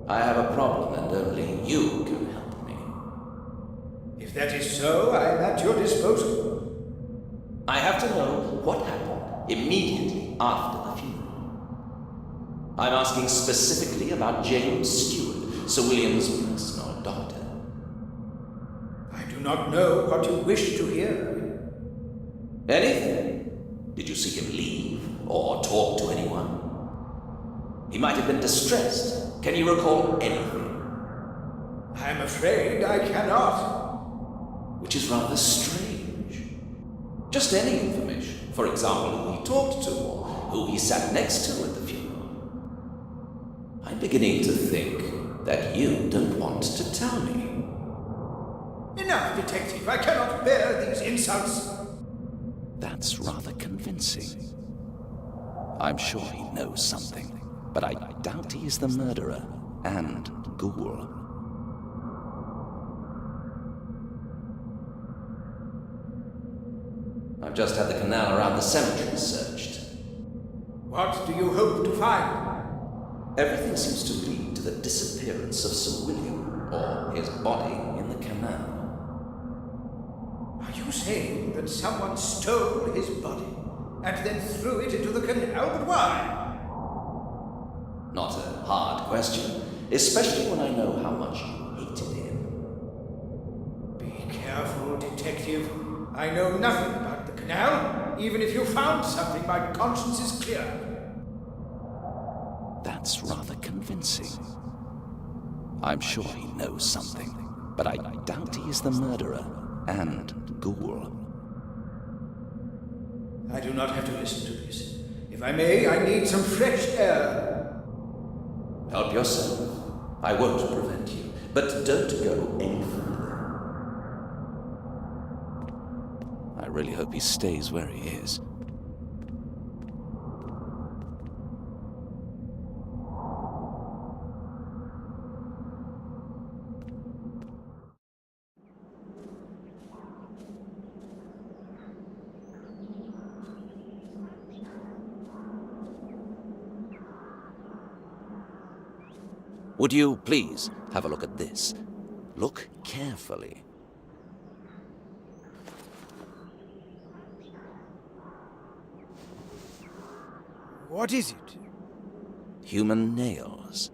I have a problem and only you can help me. If that is so, I am at your disposal. I have to know what happened immediately after the funeral. I'm asking specifically about James Steward, Sir William's personal doctor. I do not know what you wish to hear. Anything? Did you see him leave or talk to anyone? He might have been distressed. Can you recall anything? I am afraid I cannot. Which is rather strange. Just any information. For example, who he talked to or who he sat next to at the funeral. I'm beginning to think that you don't want to tell me. Enough, detective. I cannot bear these insults. That's rather convincing. I'm sure he knows something, but I doubt he is the murderer and ghoul. I've just had the canal around the cemetery searched. What do you hope to find? Everything seems to lead to the disappearance of Sir William, or his body in the canal. Are you saying that someone stole his body and then threw it into the canal? But why? Not a hard question, especially when I know how much you hated him. Be careful, detective. I know nothing about the canal. Even if you found something, my conscience is clear. That's rather convincing. I'm sure he knows something, but I doubt he is the murderer and ghoul. I do not have to listen to this. If I may, I need some fresh air. Help yourself. I won't prevent you, but don't go any further. I really hope he stays where he is. Would you please have a look at this? Look carefully. What is it? Human nails.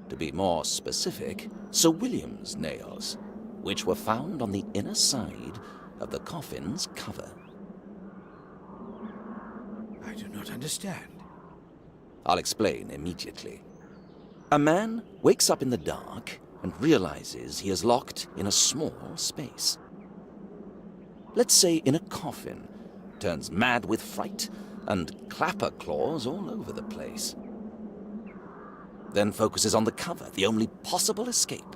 To be more specific, Sir William's nails, which were found on the inner side of the coffin's cover. I do not understand. I'll explain immediately. A man wakes up in the dark and realizes he is locked in a small space. Let's say in a coffin, turns mad with fright, and clapper claws all over the place. Then focuses on the cover, the only possible escape.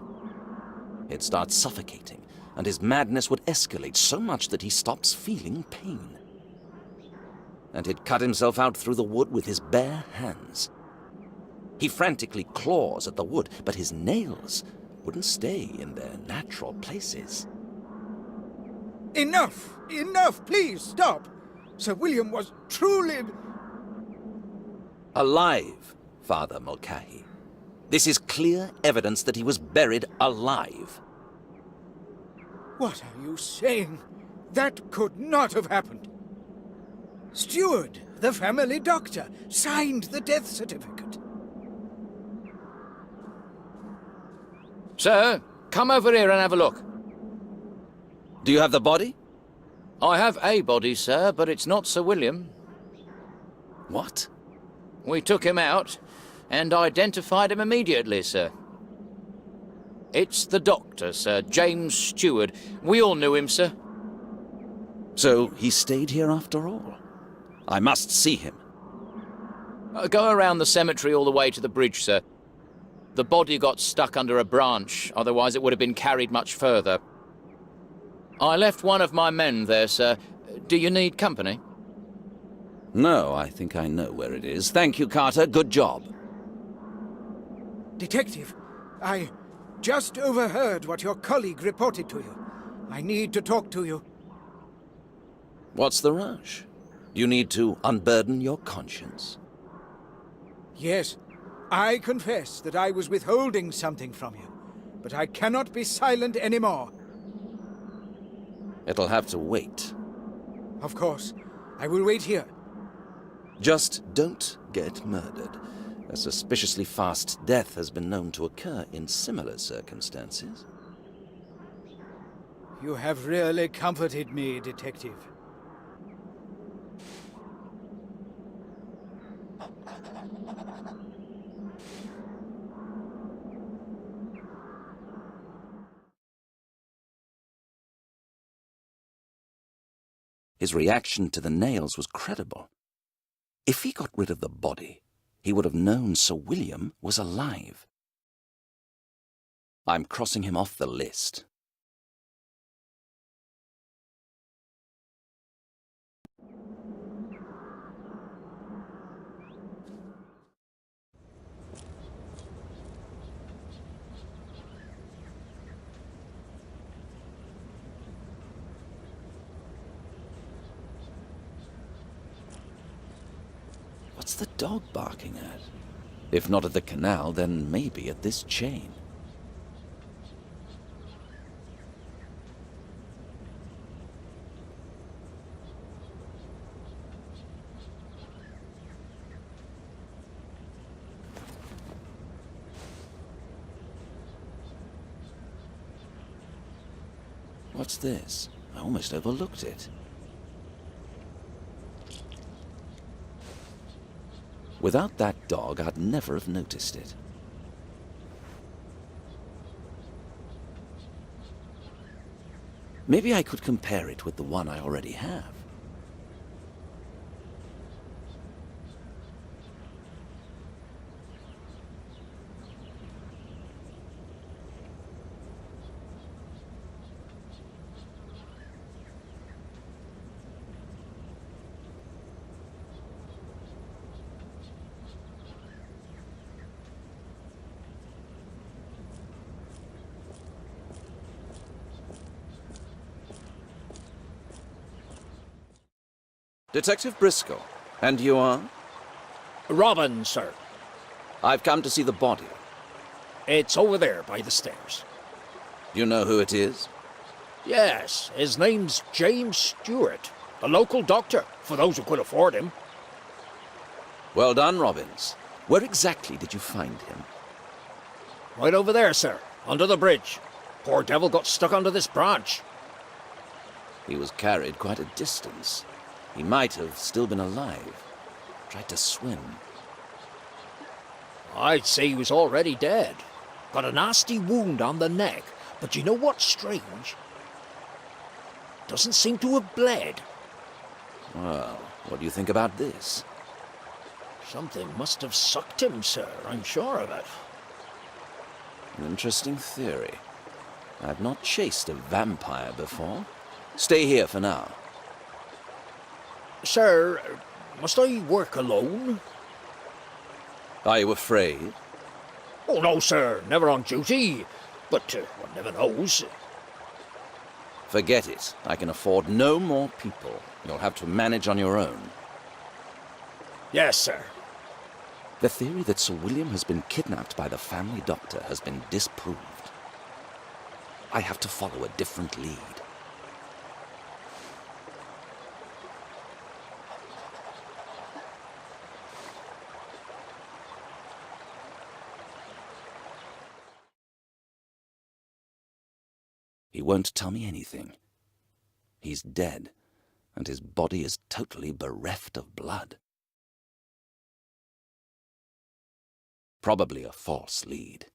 It starts suffocating, and his madness would escalate so much that he stops feeling pain. And he'd cut himself out through the wood with his bare hands. He frantically claws at the wood, but his nails wouldn't stay in their natural places. Enough! Enough! Please, stop! Sir William was truly... Alive, Father Mulcahy. This is clear evidence that he was buried alive. What are you saying? That could not have happened. Steward, the family doctor, signed the death certificate. Sir, come over here and have a look. Do you have the body? I have a body, sir, but it's not Sir William. What? We took him out and identified him immediately, sir. It's the doctor, sir, James Steward. We all knew him, sir. So he stayed here after all? I must see him. Go around the cemetery all the way to the bridge, sir. The body got stuck under a branch, otherwise it would have been carried much further. I left one of my men there, sir. Do you need company? No, I think I know where it is. Thank you, Carter. Good job. Detective, I just overheard what your colleague reported to you. I need to talk to you. What's the rush? You need to unburden your conscience. Yes, I confess that I was withholding something from you, but I cannot be silent anymore. It'll have to wait. Of course, I will wait here. Just don't get murdered. A suspiciously fast death has been known to occur in similar circumstances. You have really comforted me, Detective. His reaction to the nails was credible. If he got rid of the body, he would have known Sir William was alive. I'm crossing him off the list. What's the dog barking at? If not at the canal, then maybe at this chain. What's this? I almost overlooked it. Without that dog, I'd never have noticed it. Maybe I could compare it with the one I already have. Detective Briscoe. And you are? Robin, sir. I've come to see the body. It's over there by the stairs. Do you know who it is? Yes, his name's James Stewart, a local doctor, for those who could afford him. Well done, Robbins. Where exactly did you find him? Right over there, sir, under the bridge. Poor devil got stuck under this branch. He was carried quite a distance. He might have still been alive. Tried to swim. I'd say he was already dead. Got a nasty wound on the neck, but you know what's strange? Doesn't seem to have bled. Well, what do you think about this? Something must have sucked him, sir, I'm sure of it. An interesting theory. I've not chased a vampire before. Stay here for now. Sir, must I work alone? Are you afraid? Oh, no, sir, never on duty. But one never knows. Forget it. I can afford no more people. You'll have to manage on your own. Yes, sir. The theory that Sir William has been kidnapped by the family doctor has been disproved. I have to follow a different lead. He won't tell me anything. He's dead, and his body is totally bereft of blood. Probably a false lead.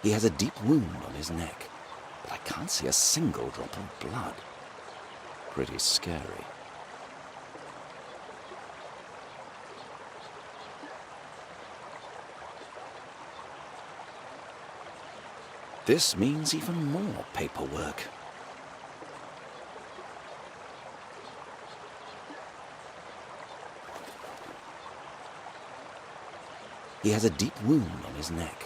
He has a deep wound on his neck, but I can't see a single drop of blood. Pretty scary. This means even more paperwork. He has a deep wound on his neck.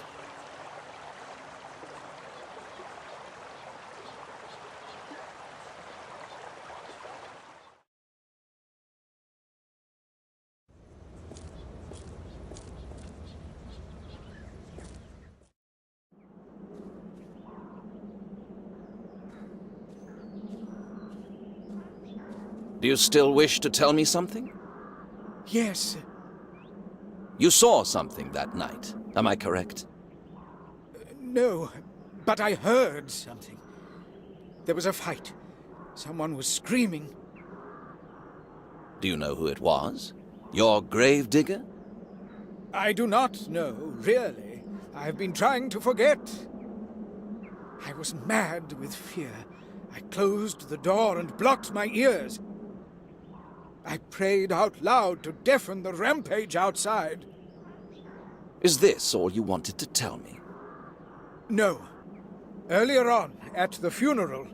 Do you still wish to tell me something? Yes. You saw something that night, am I correct? No, but I heard something. There was a fight. Someone was screaming. Do you know who it was? Your gravedigger? I do not know, really. I've been trying to forget. I was mad with fear. I closed the door and blocked my ears. I prayed out loud to deafen the rampage outside. Is this all you wanted to tell me? No. Earlier on, at the funeral,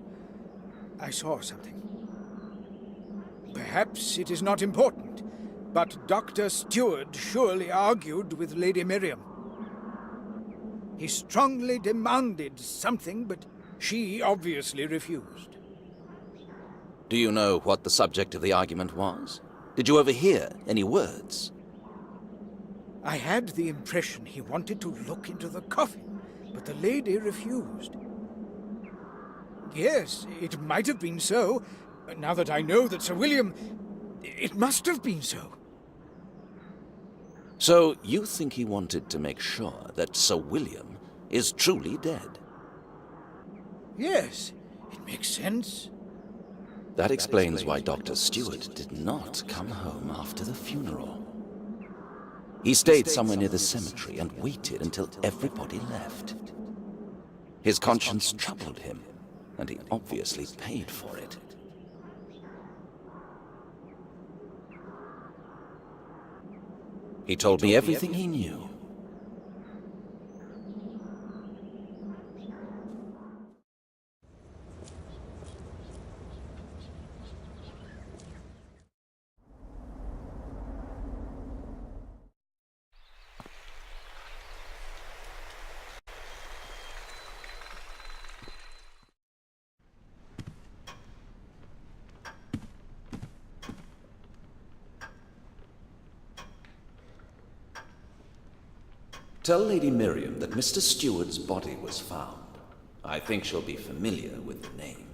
I saw something. Perhaps it is not important, but Dr. Steward surely argued with Lady Miriam. He strongly demanded something, but she obviously refused. Do you know what the subject of the argument was? Did you overhear any words? I had the impression he wanted to look into the coffin, but the lady refused. Yes, it might have been so. Now that I know that Sir William... it must have been so. So you think he wanted to make sure that Sir William is truly dead? Yes, it makes sense. That explains why Dr. Steward did not come home after the funeral. He stayed somewhere near the cemetery and waited until everybody left. His conscience troubled him, and he obviously paid for it. He told me everything he knew. Tell Lady Miriam that Mr. Steward's body was found. I think she'll be familiar with the name.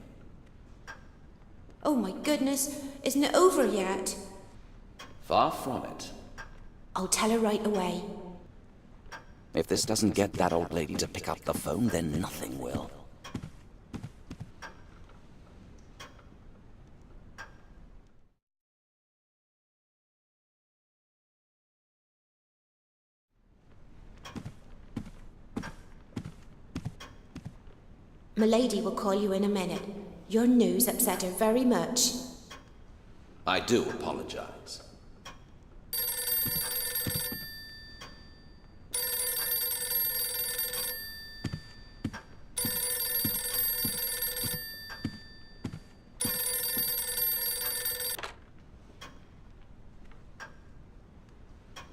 Oh my goodness, isn't it over yet? Far from it. I'll tell her right away. If this doesn't get that old lady to pick up the phone, then nothing will. Milady will call you in a minute. Your news upset her very much. I do apologize.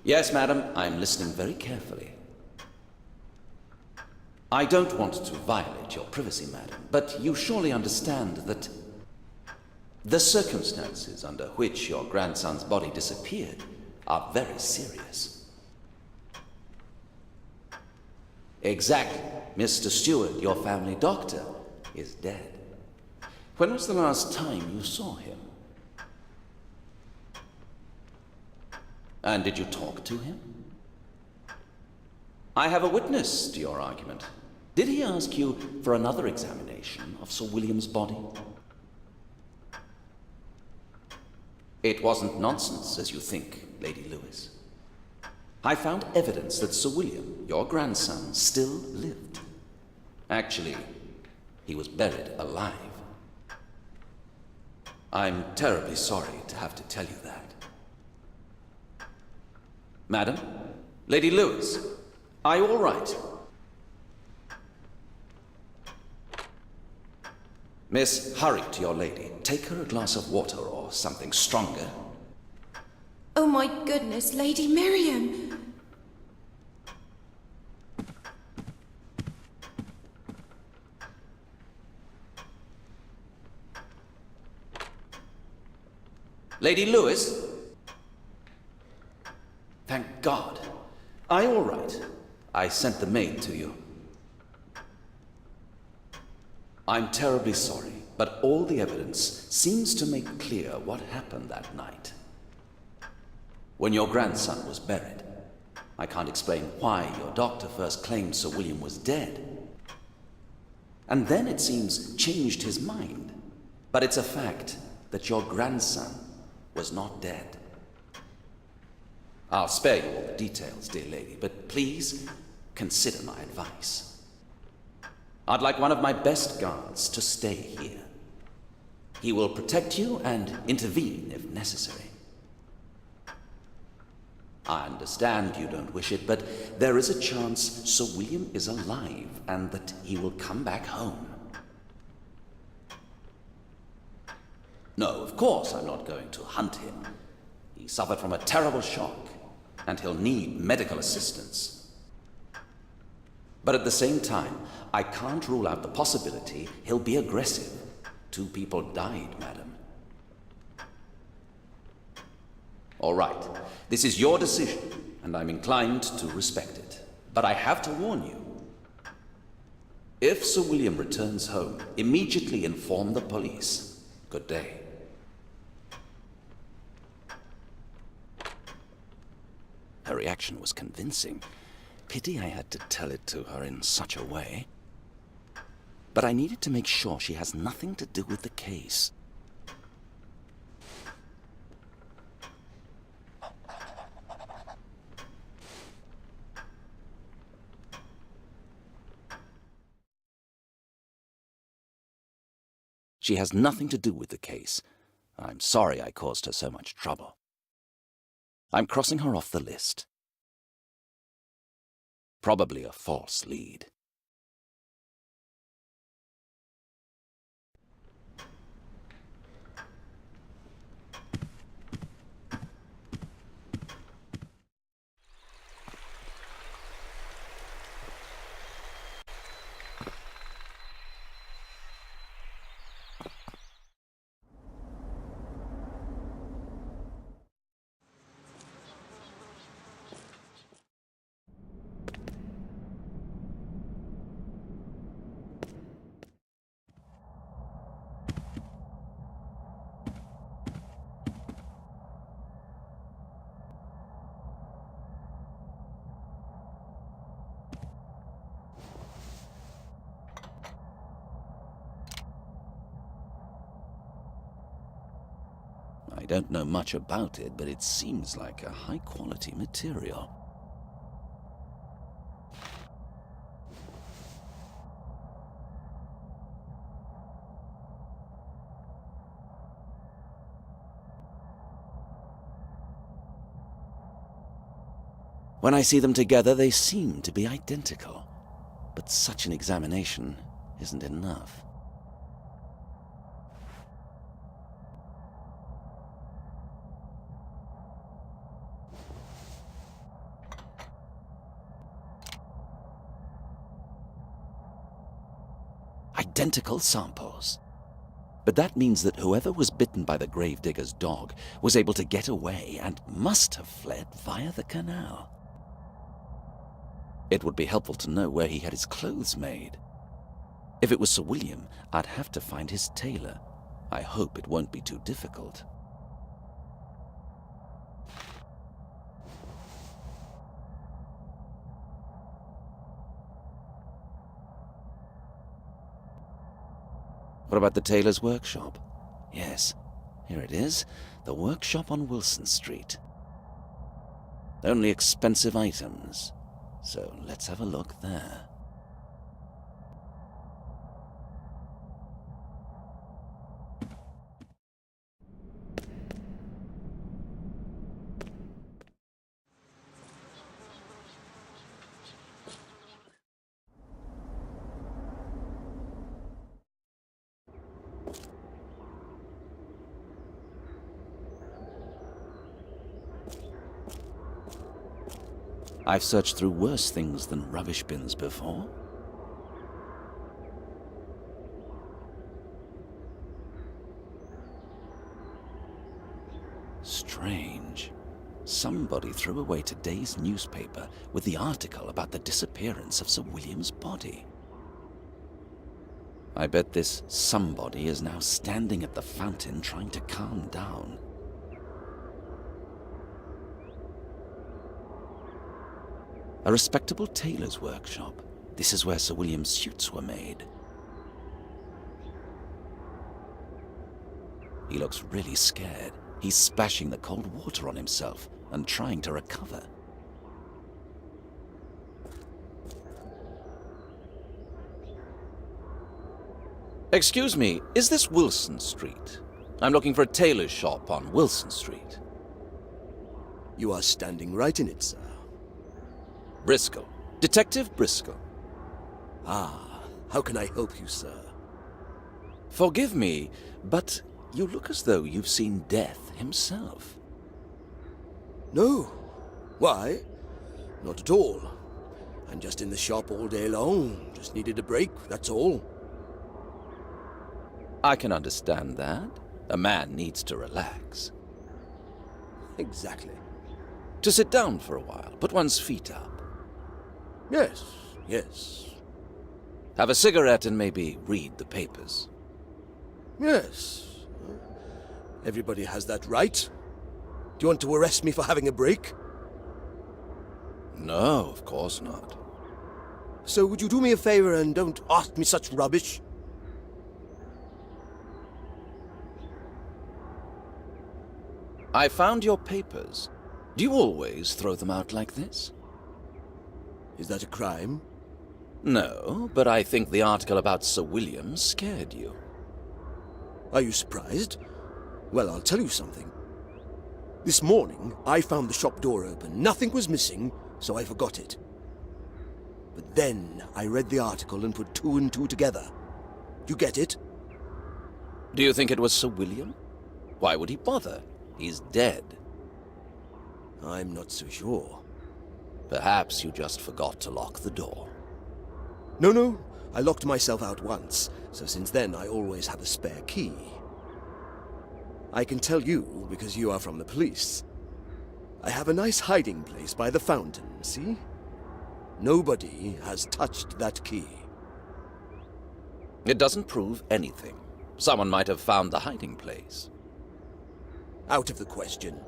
Yes, madam, I'm listening very carefully. I don't want to violate your privacy, madam, but you surely understand that the circumstances under which your grandson's body disappeared are very serious. Exactly. Mr. Steward, your family doctor, is dead. When was the last time you saw him? And did you talk to him? I have a witness to your argument. Did he ask you for another examination of Sir William's body? It wasn't nonsense, as you think, Lady Lewis. I found evidence that Sir William, your grandson, still lived. Actually, he was buried alive. I'm terribly sorry to have to tell you that. Madam? Lady Lewis, are you all right? Miss, hurry to your lady. Take her a glass of water or something stronger. Oh my goodness, Lady Miriam! Lady Lewis? Thank God. Are you all right? I sent the maid to you. I'm terribly sorry, but all the evidence seems to make clear what happened that night. When your grandson was buried, I can't explain why your doctor first claimed Sir William was dead. And then it seems changed his mind. But it's a fact that your grandson was not dead. I'll spare you all the details, dear lady, but please consider my advice. I'd like one of my best guards to stay here. He will protect you and intervene if necessary. I understand you don't wish it, but there is a chance Sir William is alive and that he will come back home. No, of course I'm not going to hunt him. He suffered from a terrible shock, and he'll need medical assistance. But at the same time, I can't rule out the possibility he'll be aggressive. 2 people died, madam. All right, this is your decision, and I'm inclined to respect it. But I have to warn you. If Sir William returns home, immediately inform the police. Good day. Her reaction was convincing. Pity I had to tell it to her in such a way. But I needed to make sure she has nothing to do with the case. She has nothing to do with the case. I'm sorry I caused her so much trouble. I'm crossing her off the list. Probably a false lead. I don't know much about it, but it seems like a high-quality material. When I see them together, they seem to be identical. But such an examination isn't enough. Identical samples. But that means that whoever was bitten by the gravedigger's dog was able to get away and must have fled via the canal. It would be helpful to know where he had his clothes made. If it was Sir William, I'd have to find his tailor. I hope it won't be too difficult. What about the tailor's workshop? Yes, here it is. The workshop on Wilson Street. Only expensive items. So let's have a look there. I've searched through worse things than rubbish bins before. Strange. Somebody threw away today's newspaper with the article about the disappearance of Sir William's body. I bet this somebody is now standing at the fountain trying to calm down. A respectable tailor's workshop. This is where Sir William's suits were made. He looks really scared. He's splashing the cold water on himself and trying to recover. Excuse me, is this Wilson Street? I'm looking for a tailor's shop on Wilson Street. You are standing right in it, sir. Briscoe. Detective Briscoe. Ah, how can I help you, sir? Forgive me, but you look as though you've seen Death himself. No. Why? Not at all. I'm just in the shop all day long. Just needed a break, that's all. I can understand that. A man needs to relax. Exactly. To sit down for a while, put one's feet up. Yes, yes. Have a cigarette and maybe read the papers. Yes. Everybody has that right. Do you want to arrest me for having a break? No, of course not. So would you do me a favor and don't ask me such rubbish? I found your papers. Do you always throw them out like this? Is that a crime? No, but I think the article about Sir William scared you. Are you surprised? Well, I'll tell you something. This morning, I found the shop door open. Nothing was missing, so I forgot it. But then I read the article and put two and two together. You get it? Do you think it was Sir William? Why would he bother? He's dead. I'm not so sure. Perhaps you just forgot to lock the door. No, I locked myself out once, so since then I always have a spare key. I can tell you because you are from the police. I have a nice hiding place by the fountain, see? Nobody has touched that key. It doesn't prove anything. Someone might have found the hiding place. Out of the question.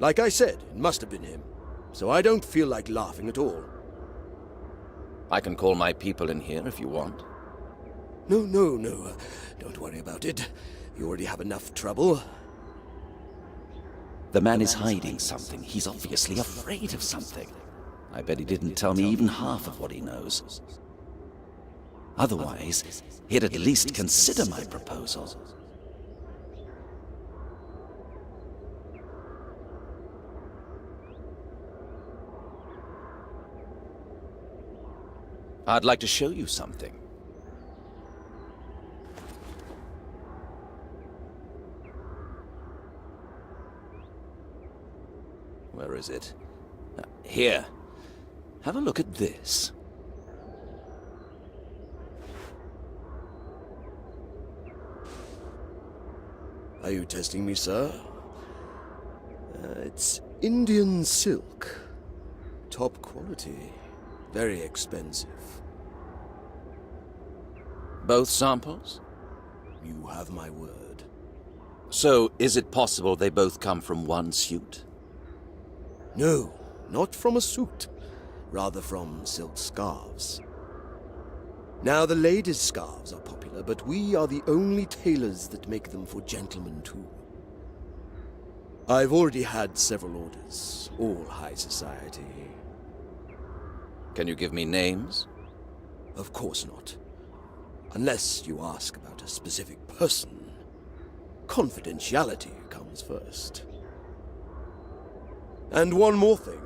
Like I said, it must have been him. So I don't feel like laughing at all. I can call my people in here if you want. No. Don't worry about it. You already have enough trouble. The man is hiding something. He's obviously afraid of something. I bet he didn't tell me even half of what he knows. Otherwise, he'd at least consider my proposal. I'd like to show you something. Where is it? Here. Have a look at this. Are you testing me, sir? It's Indian silk. Top quality. Very expensive. Both samples? You have my word. So, is it possible they both come from one suit? No, not from a suit. Rather from silk scarves. Now, the ladies' scarves are popular, but we are the only tailors that make them for gentlemen, too. I've already had several orders, all high society. Can you give me names? Of course not. Unless you ask about a specific person. Confidentiality comes first. And one more thing.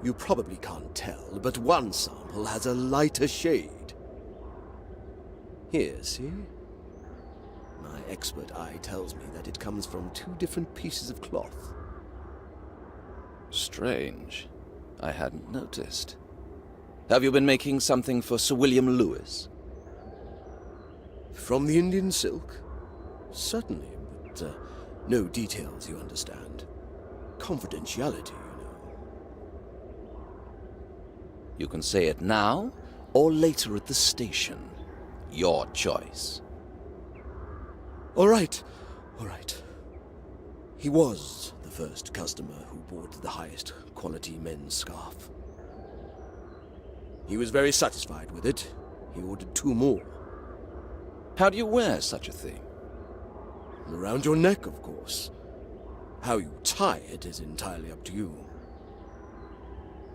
You probably can't tell, but one sample has a lighter shade. Here, see? My expert eye tells me that it comes from two different pieces of cloth. Strange. I hadn't noticed. Have you been making something for Sir William Lewis? From the Indian silk? Certainly, but no details, you understand. Confidentiality, you know. You can say it now, or later at the station. Your choice. All right, all right. He was the first customer who bought the highest quality men's scarf. He was very satisfied with it. He ordered 2 more. How do you wear such a thing? Around your neck, of course. How you tie it is entirely up to you.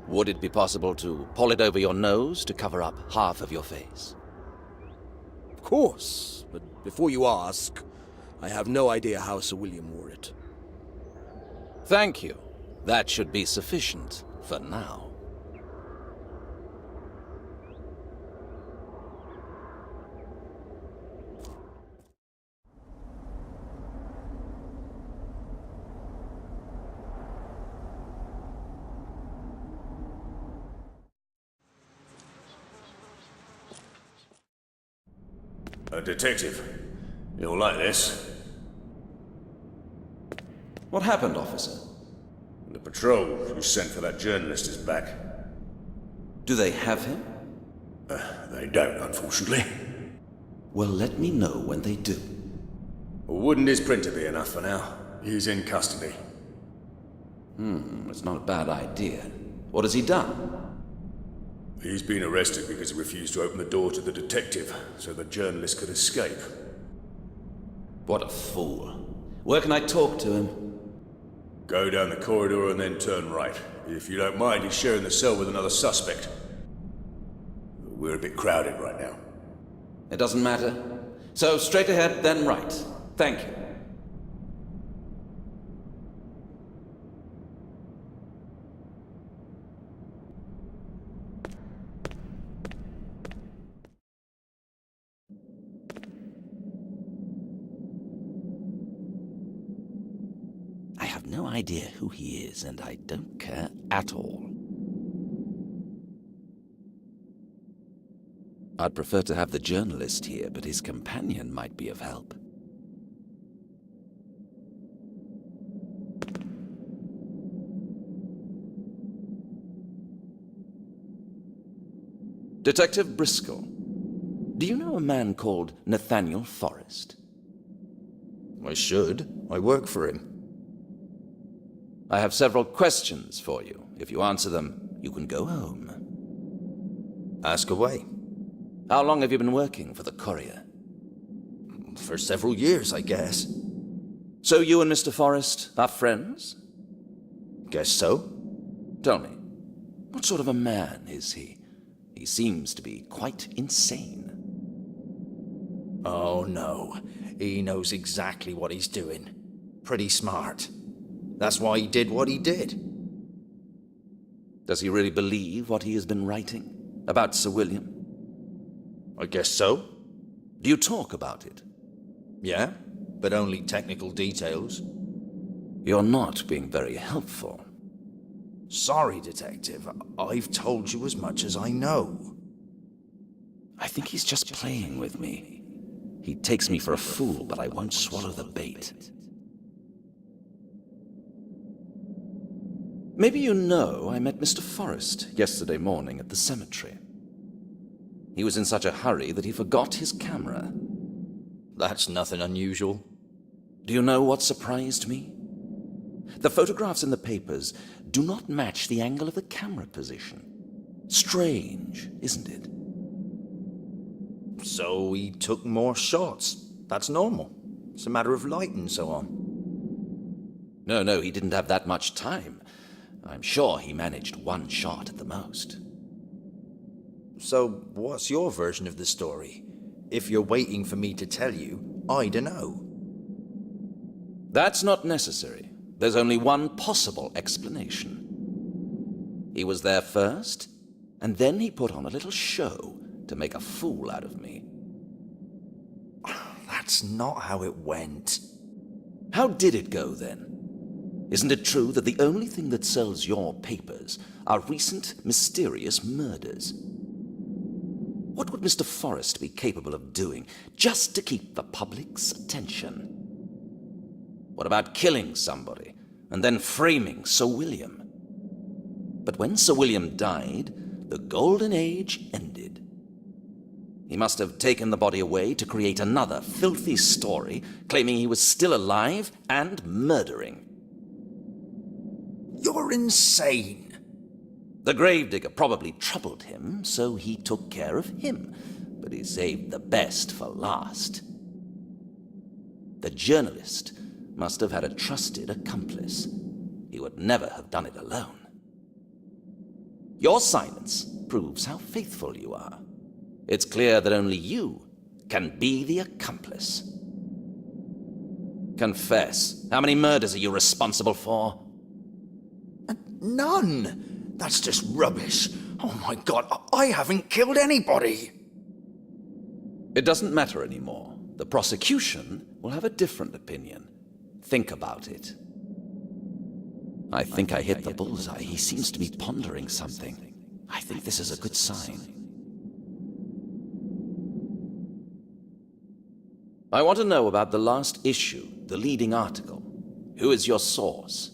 Would it be possible to pull it over your nose to cover up half of your face? Of course, but before you ask, I have no idea how Sir William wore it. Thank you. That should be sufficient for now. A detective. You'll like this. What happened, officer? The patrol who sent for that journalist is back. Do they have him? They don't, unfortunately. Well, let me know when they do. Wouldn't his printer be enough for now? He's in custody. It's not a bad idea. What has he done? He's been arrested because he refused to open the door to the detective, so the journalist could escape. What a fool. Where can I talk to him? Go down the corridor and then turn right. If you don't mind, he's sharing the cell with another suspect. We're a bit crowded right now. It doesn't matter. So straight ahead, then right. Thank you. I have no idea who he is, and I don't care at all. I'd prefer to have the journalist here, but his companion might be of help. Detective Briscoe, do you know a man called Nathaniel Forrest? I should. I work for him. I have several questions for you. If you answer them, you can go home. Ask away. How long have you been working for the Courier? For several years, I guess. So you and Mr. Forrest are friends? Guess so. Tell me, what sort of a man is he? He seems to be quite insane. Oh no, he knows exactly what he's doing. Pretty smart. That's why he did what he did. Does he really believe what he has been writing about Sir William? I guess so. Do you talk about it? Yeah, but only technical details. You're not being very helpful. Sorry, Detective. I've told you as much as I know. I think he's just playing with me. He takes me for a fool, but I won't swallow the bait. Maybe you know I met Mr. Forrest yesterday morning at the cemetery. He was in such a hurry that he forgot his camera. That's nothing unusual. Do you know what surprised me? The photographs in the papers do not match the angle of the camera position. Strange, isn't it? So he took more shots. That's normal. It's a matter of light and so on. No, he didn't have that much time. I'm sure he managed one shot at the most. So what's your version of the story? If you're waiting for me to tell you, I don't know. That's not necessary. There's only one possible explanation. He was there first, and then he put on a little show to make a fool out of me. That's not how it went. How did it go, then? Isn't it true that the only thing that sells your papers are recent mysterious murders. What would Mr. Forrest be capable of doing just to keep the public's attention? What about killing somebody and then framing Sir William? But when Sir William died, the Golden Age ended. He must have taken the body away to create another filthy story, claiming he was still alive and murdering. You're insane. The gravedigger probably troubled him, so he took care of him, but he saved the best for last. The journalist must have had a trusted accomplice. He would never have done it alone. Your silence proves how faithful you are. It's clear that only you can be the accomplice. Confess, how many murders are you responsible for? None. That's just rubbish. Oh my God, I haven't killed anybody. It doesn't matter anymore. The prosecution will have a different opinion. Think about it. I think I hit the bullseye. He seems to be pondering something. I think this is a good sign. I want to know about the last issue, the leading article. Who is your source?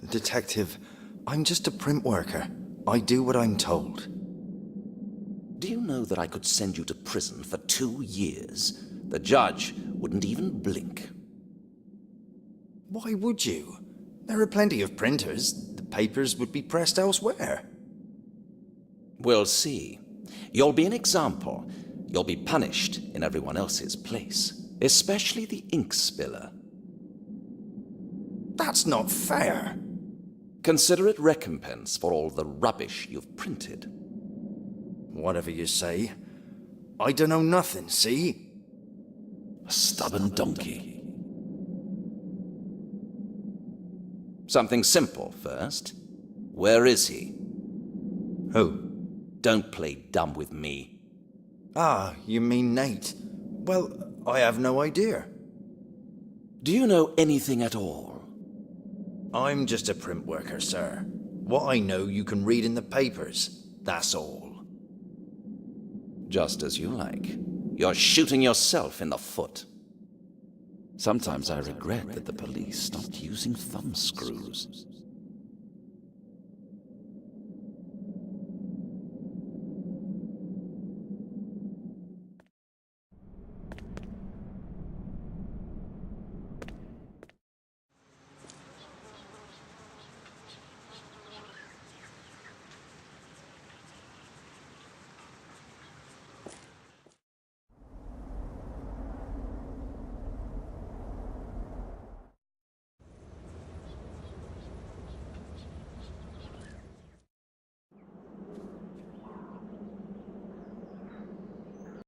Detective, I'm just a print worker. I do what I'm told. Do you know that I could send you to prison for 2 years? The judge wouldn't even blink. Why would you? There are plenty of printers. The papers would be pressed elsewhere. We'll see. You'll be an example. You'll be punished in everyone else's place, especially the ink spiller. That's not fair. Consider it recompense for all the rubbish you've printed. Whatever you say. I don't know nothing, see? A stubborn donkey. Something simple first. Where is he? Who? Don't play dumb with me. Ah, you mean Nate. Well, I have no idea. Do you know anything at all? I'm just a print worker, sir. What I know you can read in the papers. That's all. Just as you like. You're shooting yourself in the foot. Sometimes I regret that the police stopped using thumbscrews.